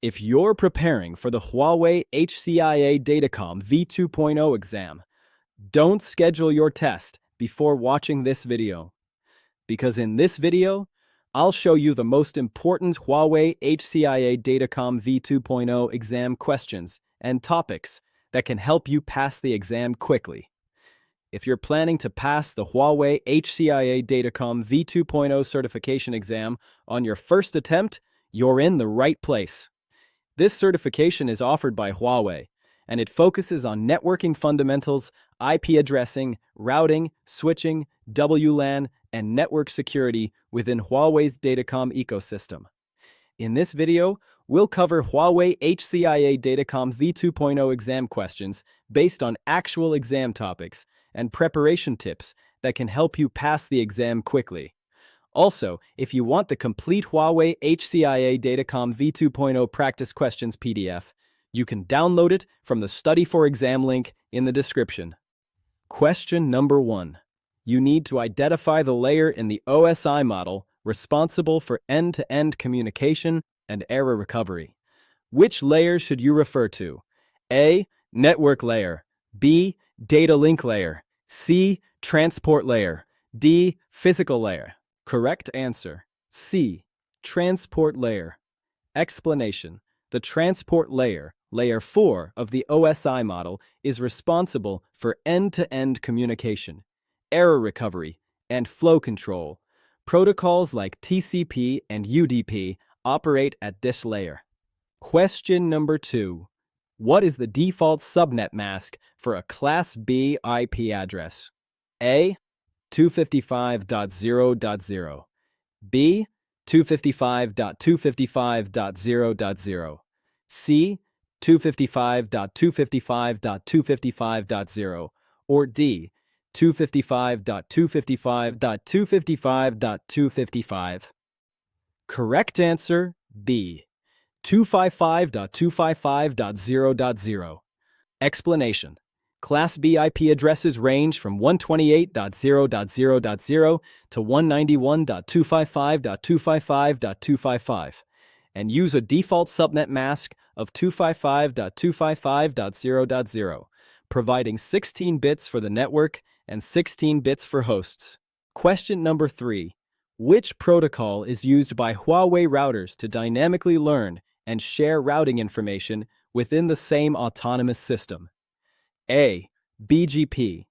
If you're preparing for the Huawei HCIA-Datacom V2.0 exam, don't schedule your test before watching this video. Because in this video, I'll show you the most important Huawei HCIA-Datacom V2.0 exam questions and topics that can help you pass the exam quickly. If you're planning to pass the Huawei HCIA-Datacom V2.0 certification exam on your first attempt, you're in the right place. This certification is offered by Huawei, and it focuses on networking fundamentals, IP addressing, routing, switching, WLAN, and network security within Huawei's Datacom ecosystem. In this video, we'll cover Huawei HCIA-Datacom V2.0 exam questions based on actual exam topics and preparation tips that can help you pass the exam quickly. Also, if you want the complete Huawei HCIA-Datacom V2.0 practice questions PDF, you can download it from the Study for Exam link in the description. Question number 1. You need to identify the layer in the OSI model responsible for end-to-end communication and error recovery. Which layer should you refer to? A. Network layer. B. Data link layer. C. Transport layer. D. Physical layer. Correct answer. C. Transport layer. Explanation. The transport layer, layer 4 of the OSI model, is responsible for end-to-end communication, error recovery, and flow control. Protocols like TCP and UDP operate at this layer. Question number 2. What is the default subnet mask for a Class B IP address? A. 255.0.0. B. 255.255.0.0. C. 255.255.255.0. Or D. 255.255.255.255. Correct answer B. 255.255.0.0. Explanation. Class B IP addresses range from 128.0.0.0 to 191.255.255.255 and use a default subnet mask of 255.255.0.0, providing 16 bits for the network and 16 bits for hosts. Question number 3. Which protocol is used by Huawei routers to dynamically learn and share routing information within the same autonomous system? A. BGP.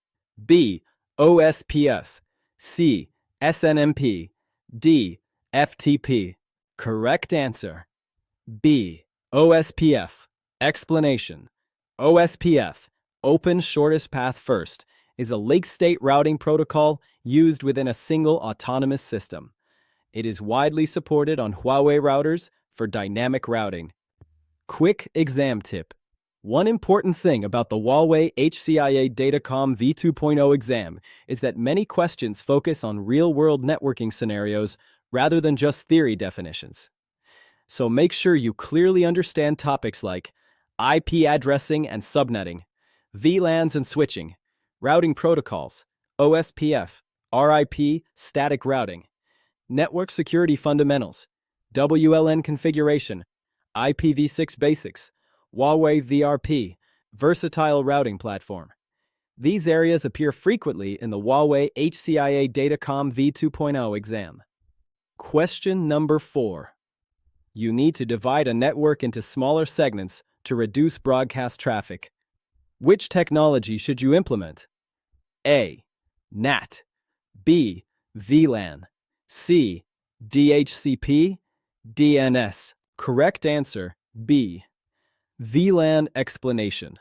B. OSPF. C. SNMP. D. FTP. Correct answer. B. OSPF. Explanation. OSPF, Open Shortest Path First, is a lake-state routing protocol used within a single autonomous system. It is widely supported on Huawei routers for dynamic routing. Quick exam tip. One important thing about the Huawei HCIA-Datacom V2.0 exam is that many questions focus on real-world networking scenarios rather than just theory definitions. So make sure you clearly understand topics like IP addressing and subnetting, VLANs and switching, routing protocols, OSPF, RIP, static routing, network security fundamentals, WLAN configuration, IPv6 basics, Huawei VRP, versatile routing platform. These areas appear frequently in the Huawei HCIA-Datacom V2.0 exam. Question number 4. You need to divide a network into smaller segments to reduce broadcast traffic. Which technology should you implement? A. NAT. B. VLAN. C. DHCP. DNS. Correct answer B. VLAN explanation.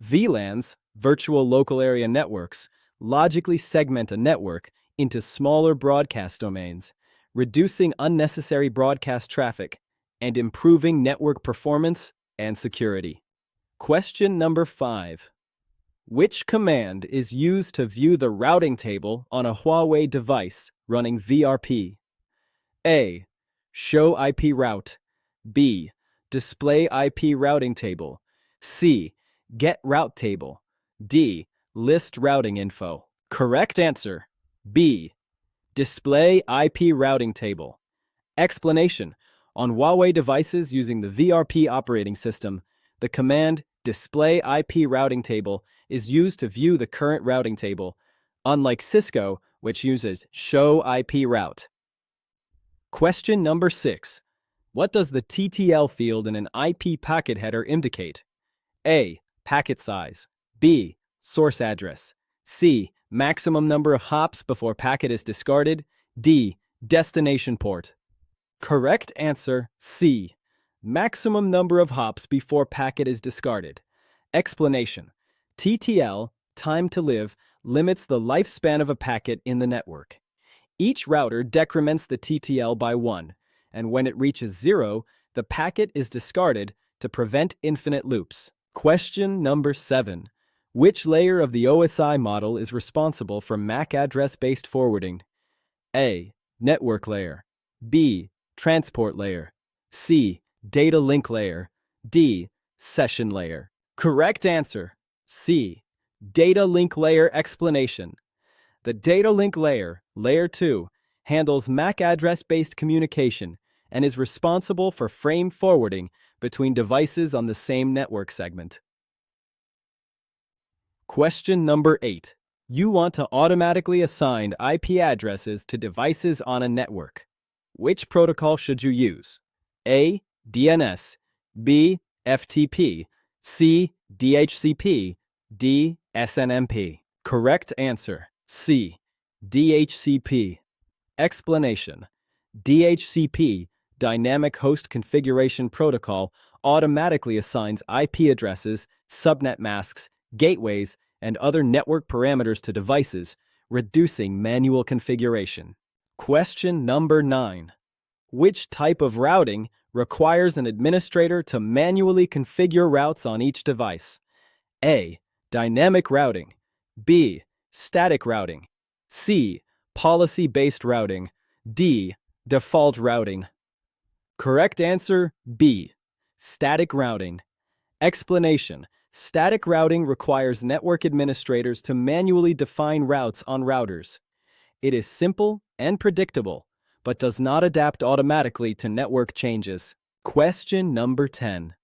VLANs, virtual local area networks, logically segment a network into smaller broadcast domains, reducing unnecessary broadcast traffic and improving network performance and security. Question number 5. Which command is used to view the routing table on a Huawei device running VRP? A. Show IP route. B. Display IP routing table. C. Get route table. D. List routing info. Correct answer B. Display IP routing table. Explanation. On Huawei devices using the VRP operating system, the command Display IP Routing Table is used to view the current routing table, unlike Cisco, which uses Show IP Route. Question number 6. What does the TTL field in an IP packet header indicate? A. Packet size. B. Source address. C. Maximum number of hops before packet is discarded. D. Destination port. Correct answer, C. Maximum number of hops before packet is discarded. Explanation. TTL, time to live, limits the lifespan of a packet in the network. Each router decrements the TTL by 1, and when it reaches 0, the packet is discarded to prevent infinite loops. Question number 7. Which layer of the OSI model is responsible for MAC address-based forwarding? A. Network layer. B. Transport layer. C. Data link layer. D. Session layer. Correct answer, C. Data link layer. Explanation. The data link layer, layer 2, handles MAC address-based communication and is responsible for frame forwarding between devices on the same network segment. Question number 8. You want to automatically assign IP addresses to devices on a network. Which protocol should you use? A. DNS. B. FTP. C. DHCP. D. SNMP. Correct answer, C. DHCP. Explanation. DHCP, Dynamic Host Configuration Protocol, automatically assigns IP addresses, subnet masks, gateways, and other network parameters to devices, reducing manual configuration. Question number 9. Which type of routing requires an administrator to manually configure routes on each device? A. Dynamic routing. B. Static routing. C. Policy-based routing. D. Default routing. Correct answer, B. Static routing. Explanation. Static routing requires network administrators to manually define routes on routers. It is simple and predictable, but does not adapt automatically to network changes. Question number 10.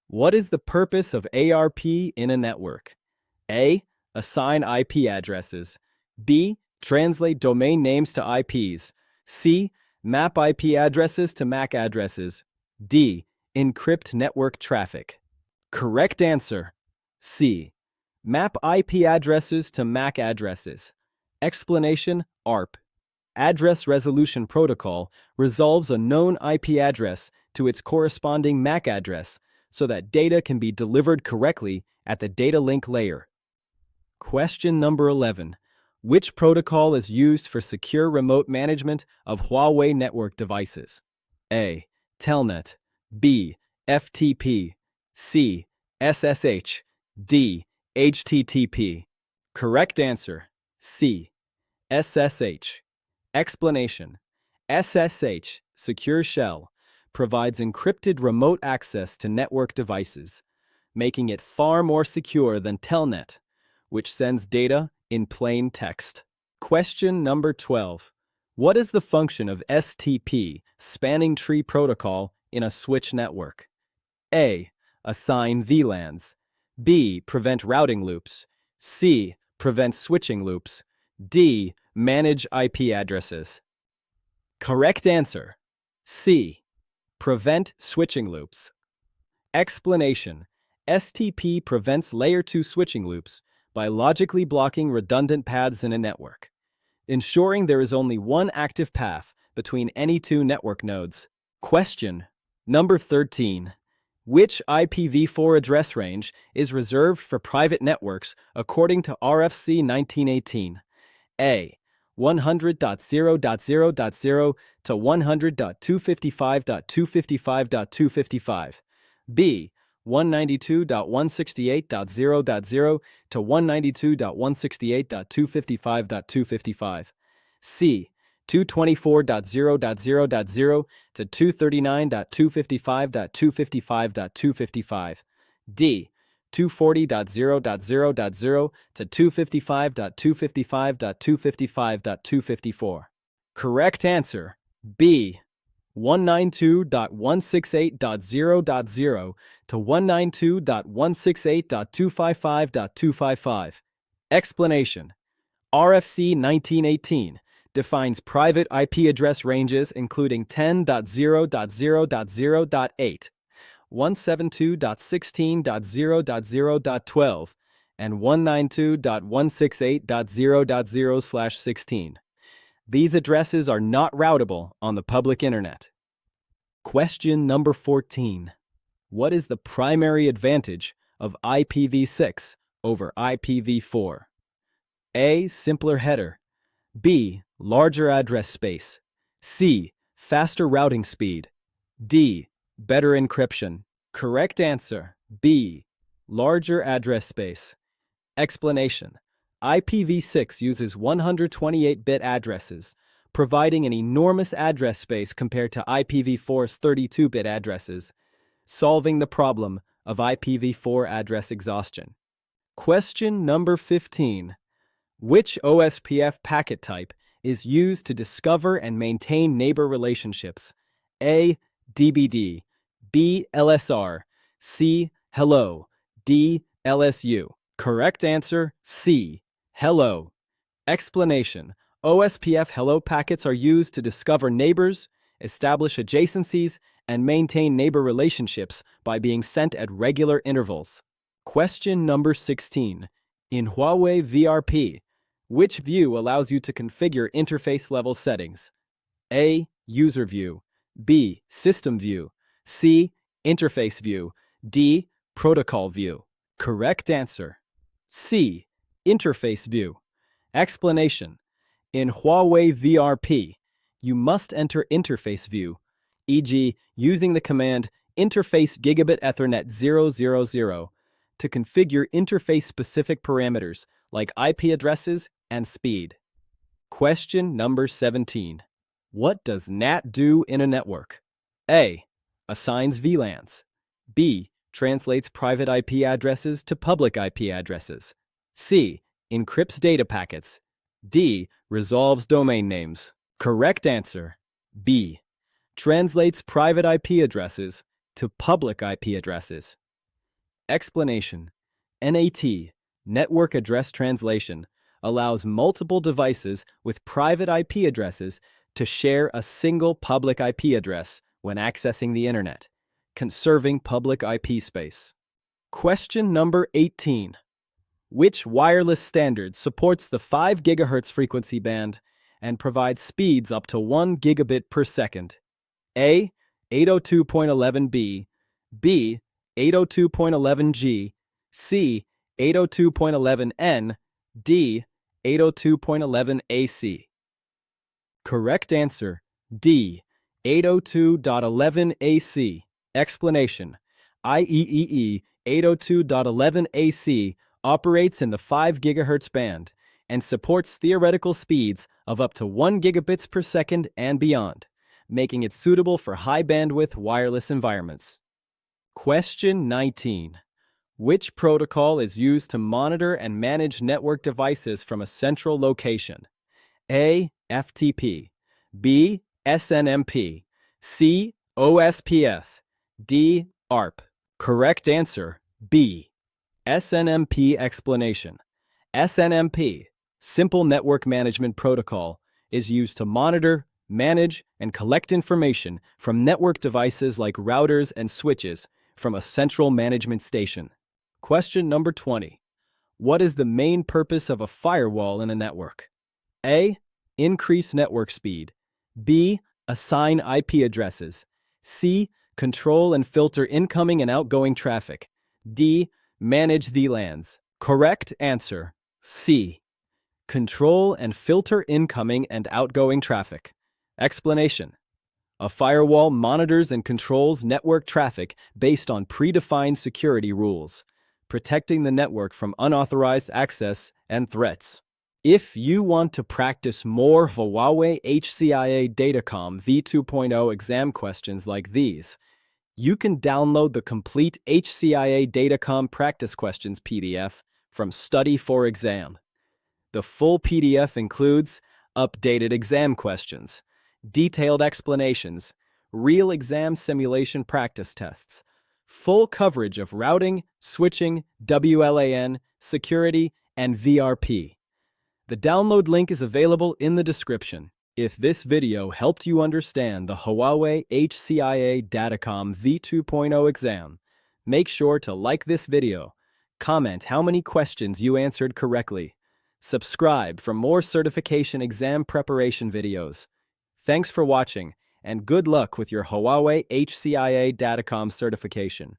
What is the purpose of ARP in a network? A. Assign IP addresses. B. Translate domain names to IPs. C. Map IP addresses to MAC addresses. D. Encrypt network traffic. Correct answer, C. Map IP addresses to MAC addresses. Explanation, ARP. Address Resolution Protocol resolves a known IP address to its corresponding MAC address so that data can be delivered correctly at the data link layer. Question number 11. Which protocol is used for secure remote management of Huawei network devices? A. Telnet. B. FTP. C. SSH. D. HTTP. Correct answer, C. SSH. Explanation. SSH, Secure Shell, provides encrypted remote access to network devices, making it far more secure than Telnet, which sends data in plain text. Question number 12. What is the function of STP, Spanning Tree Protocol, in a switch network? A. Assign VLANs. B. Prevent routing loops. C. Prevent switching loops. D. Manage IP addresses. Correct answer, C. Prevent switching loops. Explanation. STP prevents Layer 2 switching loops by logically blocking redundant paths in a network, ensuring there is only one active path between any two network nodes. Question number 13. Which IPv4 address range is reserved for private networks according to RFC 1918? A. 100.0.0.0 to 100.255.255.255. B. 192.168.0.0 to 192.168.255.255. C. 224.0.0.0 to 239.255.255.255. D. 240.0.0.0 to 255.255.255.254. Correct answer, B. 192.168.0.0 to 192.168.255.255. Explanation. RFC 1918 defines private IP address ranges including 10.0.0.0.8, 172.16.0.0.12, and 192.168.0.0/16. These addresses are not routable on the public internet. Question number 14. What is the primary advantage of IPv6 over IPv4? A. Simpler header. B. Larger address space. C. Faster routing speed. D. Better encryption. Correct answer. B. Larger address space. Explanation. IPv6 uses 128-bit addresses, providing an enormous address space compared to IPv4's 32-bit addresses, solving the problem of IPv4 address exhaustion. Question number 15. Which OSPF packet type is used to discover and maintain neighbor relationships? A. DBD. B. LSR. C. Hello. D. LSU. Correct answer. C. Hello. Explanation. OSPF Hello packets are used to discover neighbors, establish adjacencies, and maintain neighbor relationships by being sent at regular intervals. Question number 16. In Huawei VRP, which view allows you to configure interface-level settings? A. User view. B. System view. C. Interface view. D. Protocol view. Correct answer. C. Interface view. Explanation. In Huawei VRP, you must enter interface view, e.g., using the command interface gigabit Ethernet 000 to configure interface-specific parameters like IP addresses and speed. Question number 17. What does NAT do in a network? A. Assigns VLANs. B. Translates private IP addresses to public IP addresses. C. Encrypts data packets. D. Resolves domain names. Correct answer. B. Translates private IP addresses to public IP addresses. Explanation. NAT, Network Address Translation, allows multiple devices with private IP addresses to share a single public IP address when accessing the internet, conserving public IP space. Question number 18. Which wireless standard supports the 5 GHz frequency band and provides speeds up to 1 gigabit per second? A. 802.11b, B. 802.11g, C. 802.11n, D. 802.11ac. Correct answer. D. 802.11ac. Explanation. IEEE 802.11ac operates in the 5 GHz band and supports theoretical speeds of up to 1 gigabits per second and beyond, making it suitable for high-bandwidth wireless environments. Question 19. Which protocol is used to monitor and manage network devices from a central location? A. FTP. B. SNMP. C. OSPF. D. ARP. Correct answer. B. SNMP. Explanation. SNMP, Simple Network Management Protocol, is used to monitor, manage, and collect information from network devices like routers and switches from a central management station. Question number 20. What is the main purpose of a firewall in a network? A. Increase network speed. B. Assign IP addresses. C. Control and filter incoming and outgoing traffic. D. Manage VLANs. Correct answer. C. Control and filter incoming and outgoing traffic. Explanation. A firewall monitors and controls network traffic based on predefined security rules, protecting the network from unauthorized access and threats. If you want to practice more Huawei HCIA-Datacom V2.0 exam questions like these, you can download the complete HCIA-Datacom practice questions PDF from Study for Exam. The full PDF includes updated exam questions, detailed explanations, real exam simulation practice tests, full coverage of routing, switching, WLAN, security, and VRP. The download link is available in the description. If this video helped you understand the Huawei HCIA-Datacom V2.0 exam, make sure to like this video, comment how many questions you answered correctly, subscribe for more certification exam preparation videos. Thanks for watching, and good luck with your Huawei HCIA-Datacom certification.